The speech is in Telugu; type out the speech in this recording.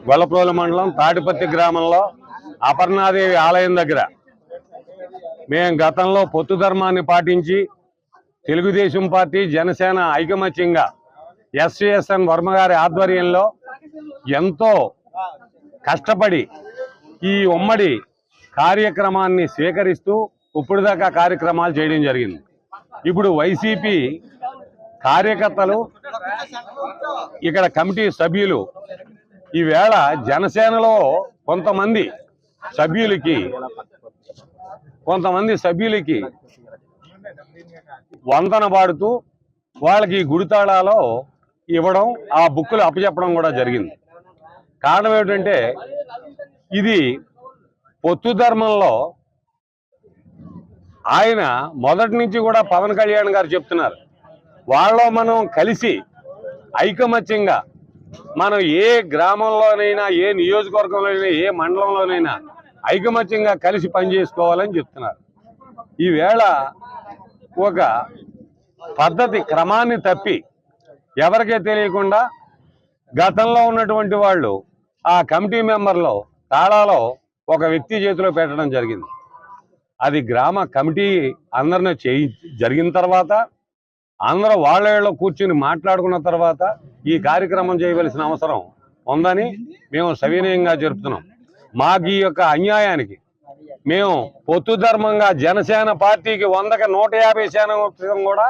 గొల్లప్రోలు మండలం తాటిపత్తి గ్రామంలో అపర్ణాదేవి ఆలయం దగ్గర మేము గతంలో పొత్తు ధర్మాన్ని పాటించి తెలుగుదేశం పార్టీ జనసేన ఐకమత్యంగా ఎస్విఎస్ఎన్ వర్మ గారి ఆధ్వర్యంలో ఎంతో కష్టపడి ఈ ఉమ్మడి కార్యక్రమాన్ని స్వీకరిస్తూ ఇప్పుడు దాకా కార్యక్రమాలు చేయడం జరిగింది. ఇప్పుడు వైసీపీ కార్యకర్తలు ఇక్కడ కమిటీ సభ్యులు ఈవేళ జనసేనలో కొంతమంది సభ్యులకి వందన పాడుతూ వాళ్ళకి గుడితాళాలో ఇవ్వడం, ఆ బుక్కులు అప్పచెప్పడం కూడా జరిగింది. కారణం ఏమిటంటే ఇది పొత్తు ధర్మంలో ఆయన మొదటి నుంచి కూడా పవన్ కళ్యాణ్ గారు చెప్తున్నారు, వాళ్ళలో మనం కలిసి ఐకమత్యంగా మనం ఏ గ్రామంలోనైనా, ఏ నియోజకవర్గంలోనైనా, ఏ మండలంలోనైనా ఐకమత్యంగా కలిసి పనిచేసుకోవాలని చెప్తున్నారు. ఈవేళ ఒక పద్ధతి క్రమాన్ని తప్పి ఎవరికే తెలియకుండా గతంలో ఉన్నటువంటి వాళ్ళు ఆ కమిటీ మెంబర్లో తాళాలో ఒక వ్యక్తి చేతిలో పెట్టడం జరిగింది. అది గ్రామ కమిటీ అందరినీ జరిగిన తర్వాత అందరూ వాళ్ళలో కూర్చుని మాట్లాడుకున్న తర్వాత ఈ కార్యక్రమం చేయవలసిన అవసరం ఉందని మేము సవినయంగా జరుపుతున్నాం. మాకు ఈ యొక్క అన్యాయానికి మేము పొత్తు ధర్మంగా జనసేన పార్టీకి 100కి 150% కూడా